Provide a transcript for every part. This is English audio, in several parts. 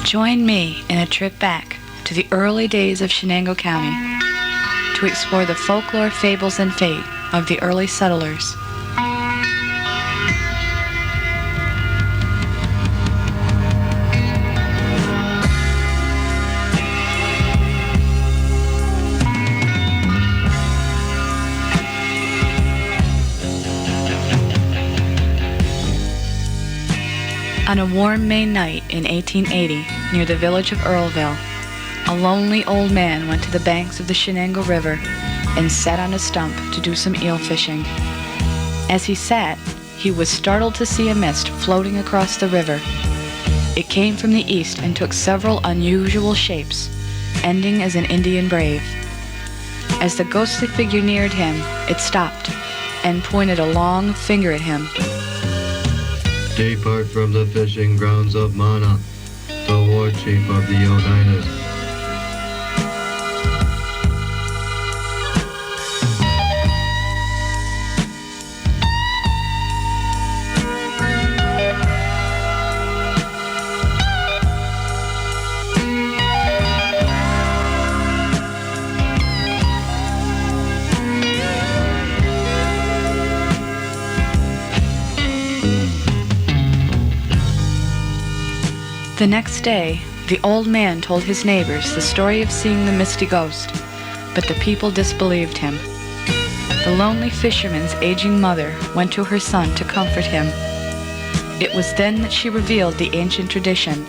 Join me in a trip back to the early days of Shenango County to explore the folklore, fables, and fate of the early settlers. On a warm May night in 1880, near the village of Earlville, a lonely old man went to the banks of the Shenango River and sat on a stump to do some eel fishing. As he sat, he was startled to see a mist floating across the river. It came from the east and took several unusual shapes, ending as an Indian brave. As the ghostly figure neared him, it stopped and pointed a long finger at him. Depart from the fishing grounds of Mana, the war chief of the Odinas. The next day, the old man told his neighbors the story of seeing the misty ghost, but the people disbelieved him. The lonely fisherman's aging mother went to her son to comfort him. It was then that she revealed the ancient tradition,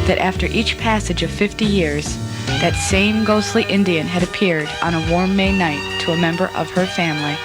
that after each passage of 50 years, that same ghostly Indian had appeared on a warm May night to a member of her family.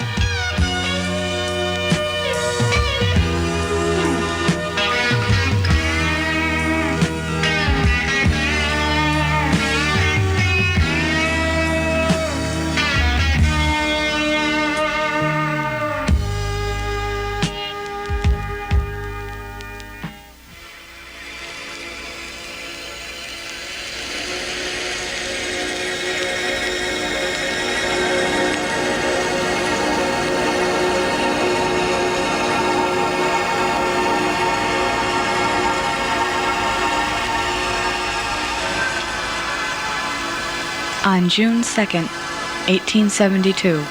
On June 2nd, 1872,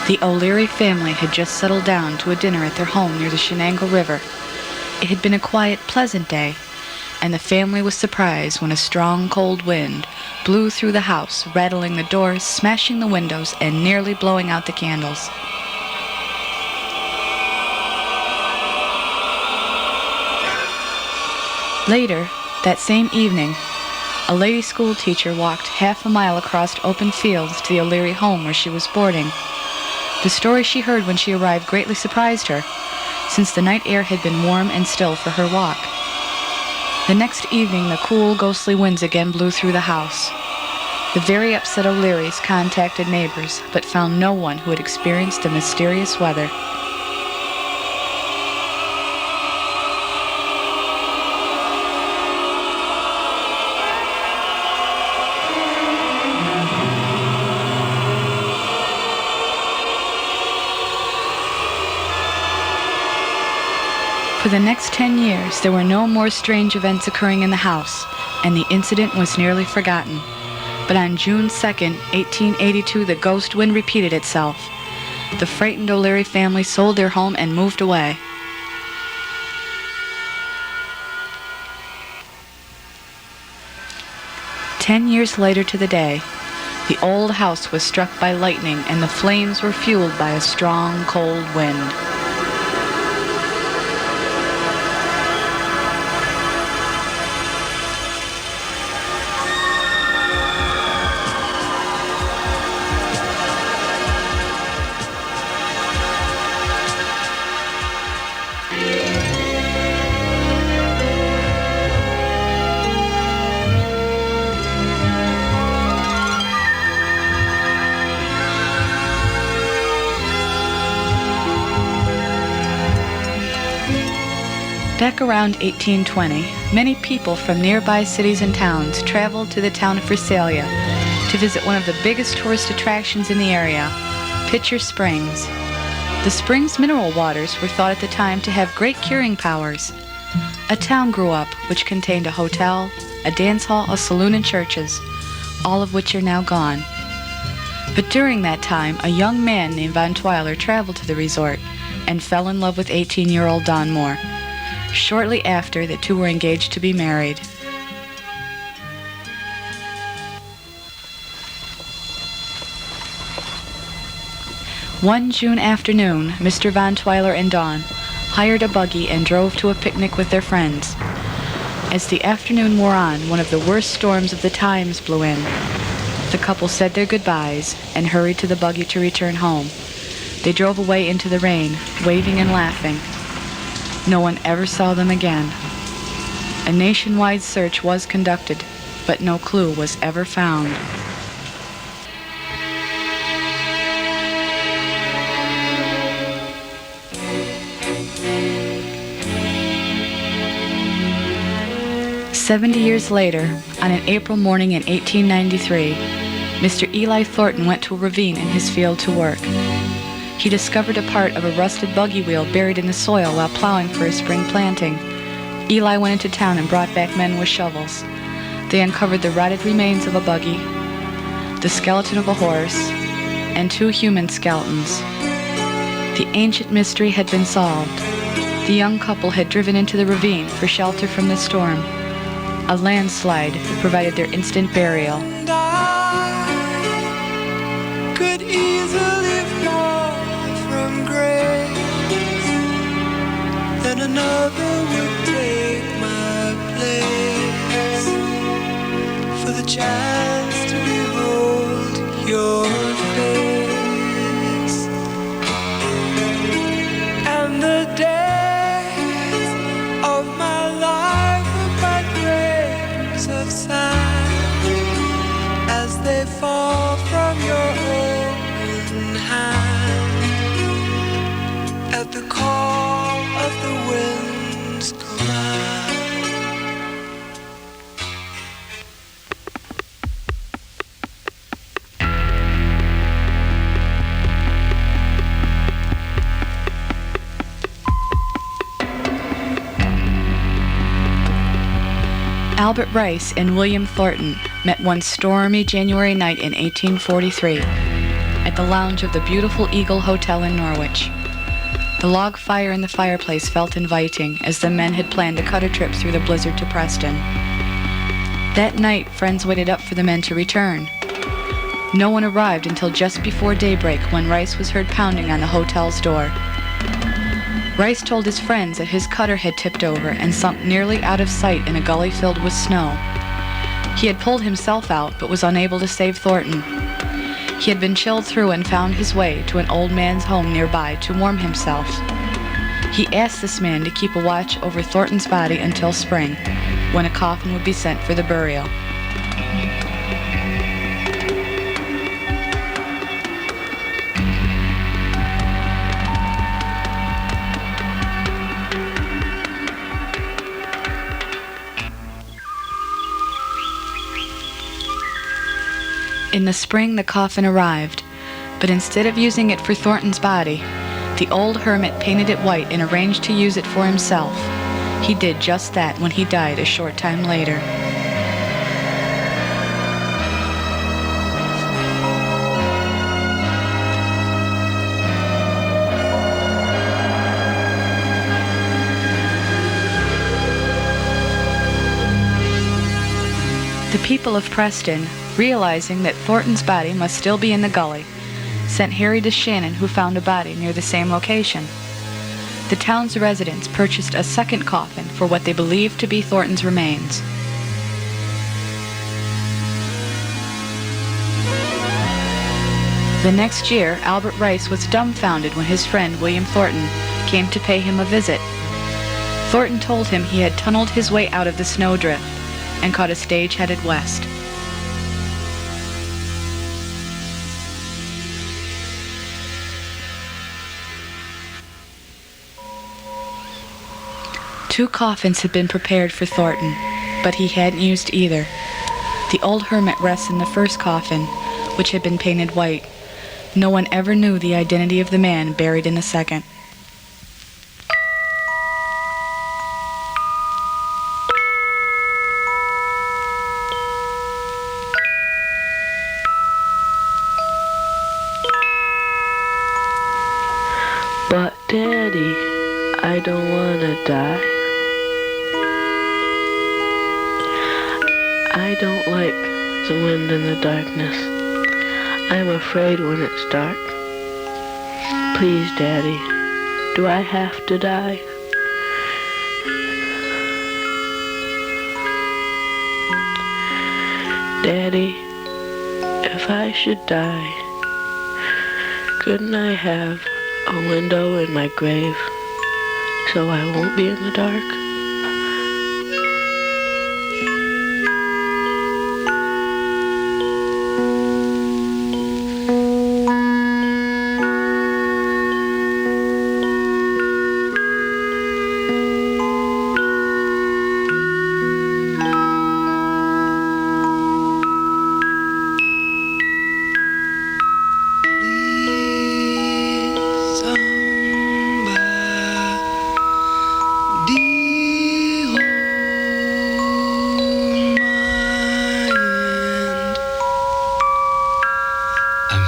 the O'Leary family had just settled down to a dinner at their home near the Shenango River. It had been a quiet, pleasant day, and the family was surprised when a strong, cold wind blew through the house, rattling the doors, smashing the windows, and nearly blowing out the candles. Later, that same evening, a lady school teacher walked half a mile across open fields to the O'Leary home where she was boarding. The story she heard when she arrived greatly surprised her, since the night air had been warm and still for her walk. The next evening, the cool, ghostly winds again blew through the house. The very upset O'Learys contacted neighbors, but found no one who had experienced the mysterious weather. For the next 10 years, there were no more strange events occurring in the house, and the incident was nearly forgotten. But on June 2nd, 1882, the ghost wind repeated itself. The frightened O'Leary family sold their home and moved away. "10 years later to the day, the old house was struck by lightning, and the flames were fueled by a strong, cold wind. Back around 1820, many people from nearby cities and towns traveled to the town of Visalia to visit one of the biggest tourist attractions in the area, Pitcher Springs. The spring's mineral waters were thought at the time to have great curing powers. A town grew up which contained a hotel, a dance hall, a saloon, and churches, all of which are now gone. But during that time, a young man named Von Twyler traveled to the resort and fell in love with 18-year-old Dawn Moore. Shortly after, the two were engaged to be married. One June afternoon, Mr. Von Twyler and Dawn hired a buggy and drove to a picnic with their friends. As the afternoon wore on, one of the worst storms of the times blew in. The couple said their goodbyes and hurried to the buggy to return home. They drove away into the rain, waving and laughing. No one ever saw them again. A nationwide search was conducted, but no clue was ever found. "70 years later, on an April morning in 1893, Mr. Eli Thornton went to a ravine in his field to work. He discovered a part of a rusted buggy wheel buried in the soil while plowing for his spring planting. Eli went into town and brought back men with shovels. They uncovered the rotted remains of a buggy, the skeleton of a horse, and 2 human skeletons. The ancient mystery had been solved. The young couple had driven into the ravine for shelter from the storm. A landslide provided their instant burial. And I could easily fall from grace, then another would take my place, for the chance to behold your face. And the days of my life were but grains of sand as they fall from your open hand at the call of the wind's command. Albert Rice and William Thornton met one stormy January night in 1843 at the lounge of the beautiful Eagle Hotel in Norwich. The log fire in the fireplace felt inviting, as the men had planned to cut a trip through the blizzard to Preston. That night, friends waited up for the men to return. No one arrived until just before daybreak, when Rice was heard pounding on the hotel's door. Rice told his friends that his cutter had tipped over and sunk nearly out of sight in a gully filled with snow. He had pulled himself out, but was unable to save Thornton. He had been chilled through and found his way to an old man's home nearby to warm himself. He asked this man to keep a watch over Thornton's body until spring, when a coffin would be sent for the burial. In the spring, the coffin arrived, but instead of using it for Thornton's body, the old hermit painted it white and arranged to use it for himself. He did just that when he died a short time later. The people of Preston, realizing that Thornton's body must still be in the gully, sent Harry to Shannon, who found a body near the same location. The town's residents purchased a second coffin for what they believed to be Thornton's remains. The next year, Albert Rice was dumbfounded when his friend William Thornton came to pay him a visit. Thornton told him he had tunneled his way out of the snowdrift and caught a stage headed west. Two coffins had been prepared for Thornton, but he hadn't used either. The old hermit rests in the first coffin, which had been painted white. No one ever knew the identity of the man buried in the second. Daddy, I don't want to die. I don't like the wind and the darkness. I'm afraid when it's dark. Please, Daddy, do I have to die? Daddy, if I should die, couldn't I have a window in my grave so I won't be in the dark?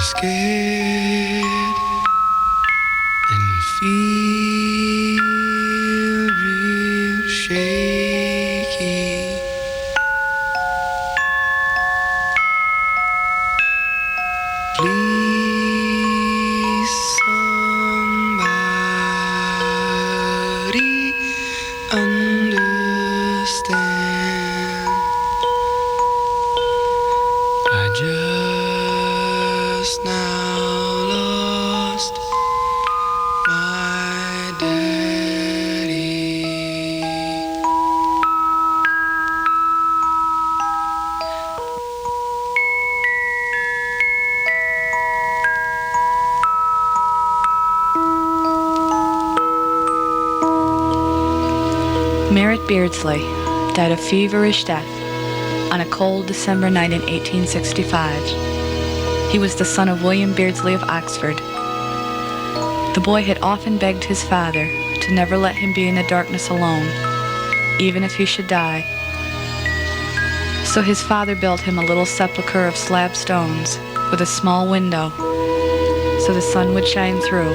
Scared and feel real shaky. Please, somebody understand. I just now lost my daddy. Merritt Beardsley died a feverish death on a cold December night in 1865. He was the son of William Beardsley of Oxford. The boy had often begged his father to never let him be in the darkness alone, even if he should die. So his father built him a little sepulchre of slab stones with a small window so the sun would shine through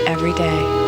every day.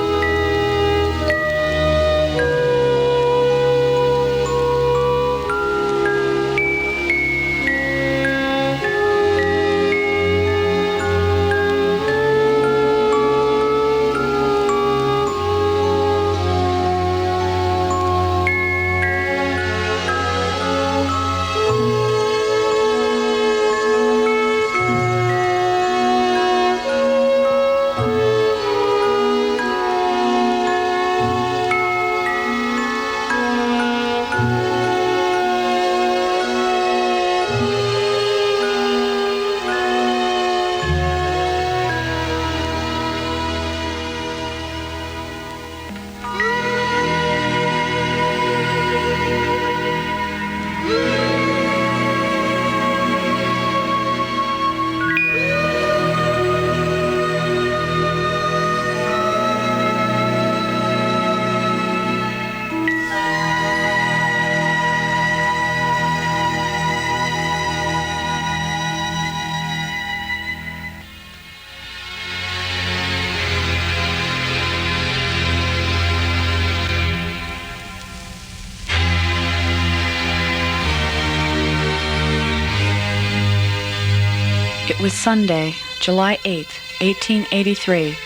It was Sunday, July 8, 1883.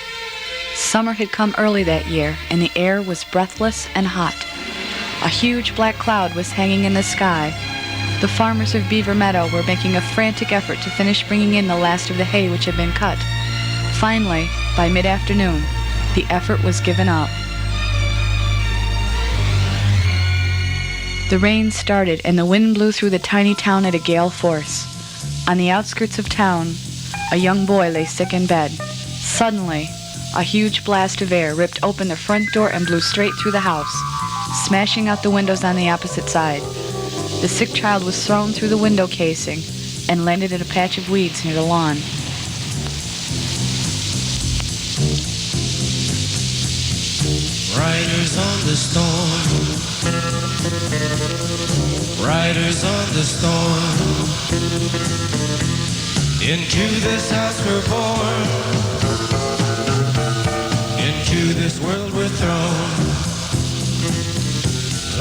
Summer had come early that year, and the air was breathless and hot. A huge black cloud was hanging in the sky. The farmers of Beaver Meadow were making a frantic effort to finish bringing in the last of the hay which had been cut. Finally, by mid-afternoon, the effort was given up. The rain started, and the wind blew through the tiny town at a gale force. On the outskirts of town, a young boy lay sick in bed. Suddenly, a huge blast of air ripped open the front door and blew straight through the house, smashing out the windows on the opposite side. The sick child was thrown through the window casing and landed in a patch of weeds near the lawn. Riders on the storm, riders on the storm. Into this house we're born, into this this world we're thrown.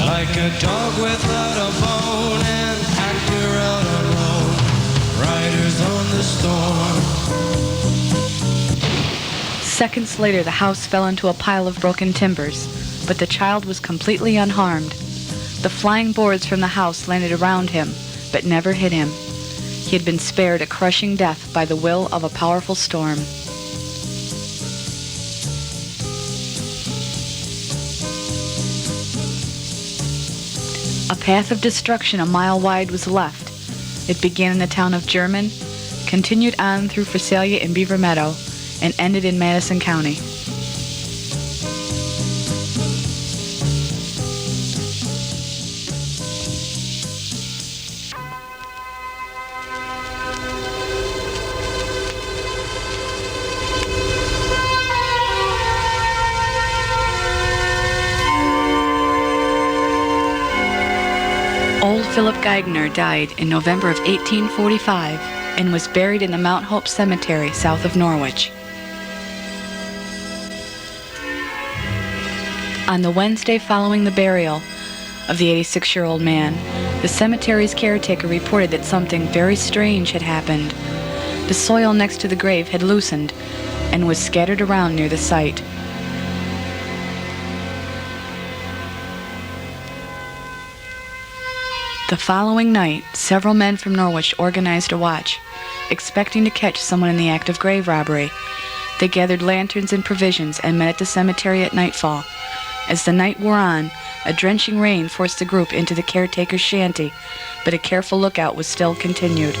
Like a dog without a bone, an actor out alone, riders on the storm. Seconds later, the house fell into a pile of broken timbers, but the child was completely unharmed. The flying boards from the house landed around him, but never hit him. He had been spared a crushing death by the will of a powerful storm. A path of destruction a mile wide was left. It began in the town of German, continued on through Visalia and Beaver Meadow, and ended in Madison County. Old Philip Geigner died in November of 1845 and was buried in the Mount Hope Cemetery south of Norwich. On the Wednesday following the burial of the 86-year-old man, the cemetery's caretaker reported that something very strange had happened. The soil next to the grave had loosened and was scattered around near the site. The following night, several men from Norwich organized a watch, expecting to catch someone in the act of grave robbery. They gathered lanterns and provisions and met at the cemetery at nightfall. As the night wore on, a drenching rain forced the group into the caretaker's shanty, but a careful lookout was still continued.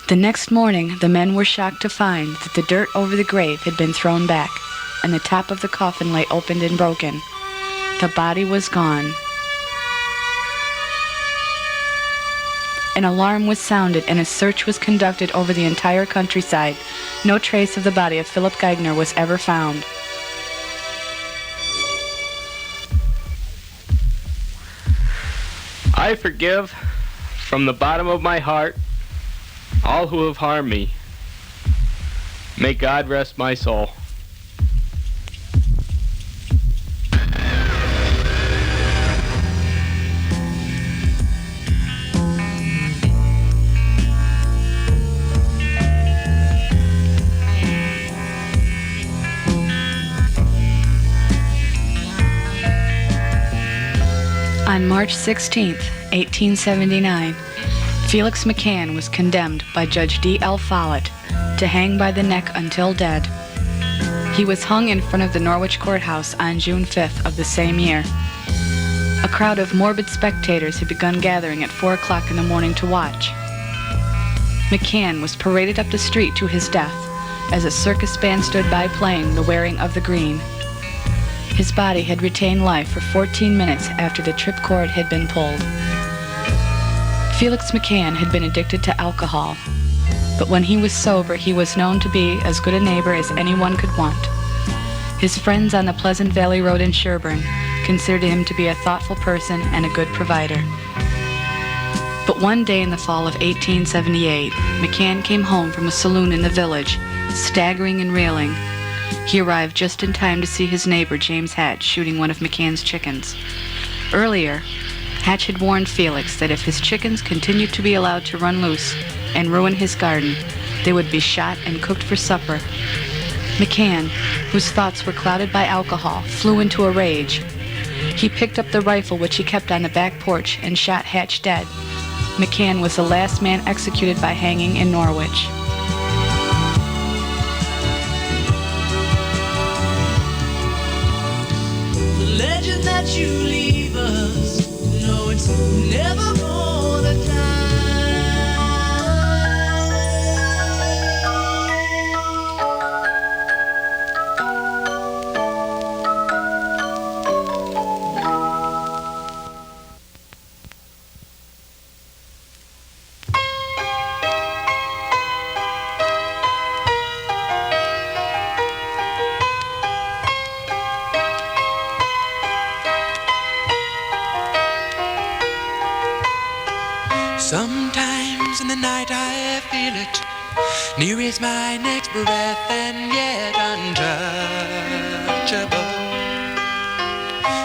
The next morning, the men were shocked to find that the dirt over the grave had been thrown back, and the top of the coffin lay opened and broken. The body was gone. An alarm was sounded, and a search was conducted over the entire countryside. No trace of the body of Philip Geigner was ever found. I forgive from the bottom of my heart all who have harmed me. May God rest my soul. On March 16, 1879, Felix McCann was condemned by Judge D.L. Follett to hang by the neck until dead. He was hung in front of the Norwich courthouse on June 5th of the same year. A crowd of morbid spectators had begun gathering at 4 o'clock in the morning to watch. McCann was paraded up the street to his death as a circus band stood by playing The Wearing of the Green. His body had retained life for 14 minutes after the tripcord had been pulled. Felix McCann had been addicted to alcohol, but when he was sober, he was known to be as good a neighbor as anyone could want. His friends on the Pleasant Valley Road in Sherburne considered him to be a thoughtful person and a good provider. But one day in the fall of 1878, McCann came home from a saloon in the village, staggering and reeling. He arrived just in time to see his neighbor, James Hatch, shooting one of McCann's chickens. Earlier, Hatch had warned Felix that if his chickens continued to be allowed to run loose and ruin his garden, they would be shot and cooked for supper. McCann, whose thoughts were clouded by alcohol, flew into a rage. He picked up the rifle which he kept on the back porch and shot Hatch dead. McCann was the last man executed by hanging in Norwich. The legend that you leave us, no, it's never for the time. Sometimes in the night I feel it, near is my next breath and yet untouchable.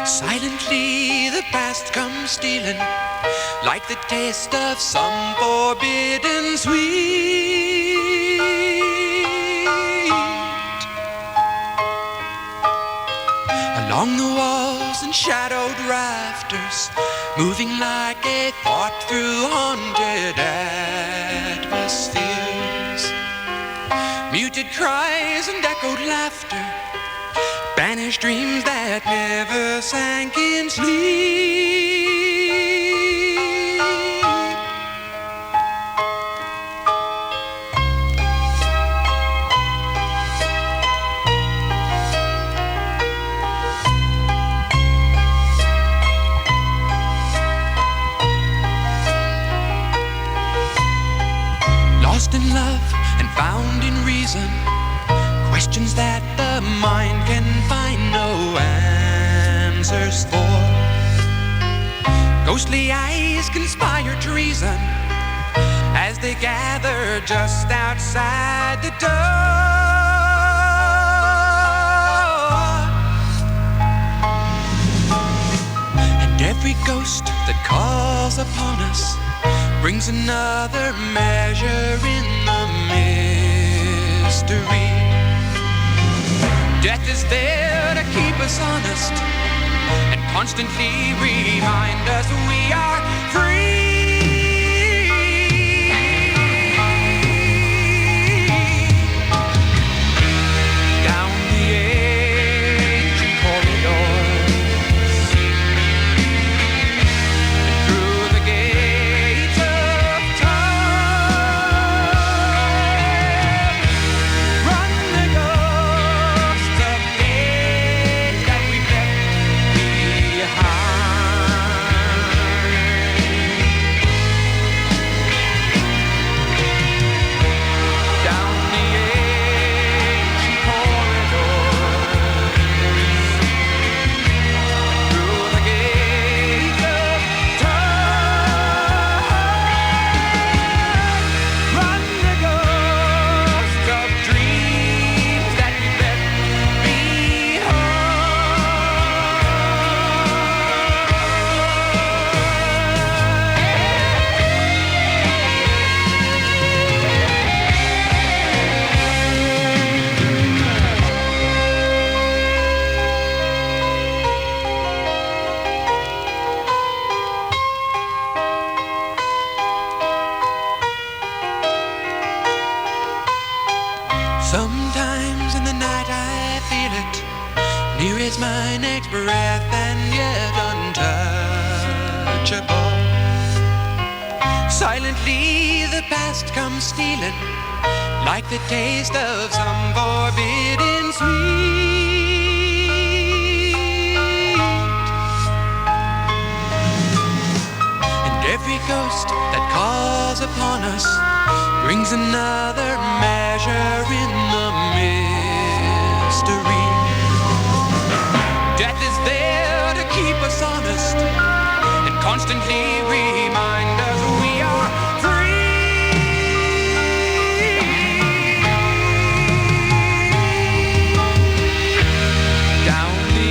Silently the past comes stealing, like the taste of some forbidden sweet. Along the walls and shadowed rafters, moving like a thought through haunted atmospheres. Muted cries and echoed laughter, banished dreams that never sank in sleep. Lost in love and found in reason, questions that the mind can find no answers for. Ghostly eyes conspire treason as they gather just outside the door. And every ghost that calls upon us brings another measure in the mystery. Death is there to keep us honest and constantly remind us we are free. Down the ancient corridors and through the gates of time, run the ghosts of days that we left behind. Down the ancient corridors, through the gates of time, run the ghosts of dreams that we left Sometimes in the night I feel it, near is my next breath and yet untouchable. Silently the past comes stealing, like the taste of some forbidden sweet. And every ghost that calls upon us brings another measure in the mystery. Death is there to keep us honest and constantly remind us we are free. Down the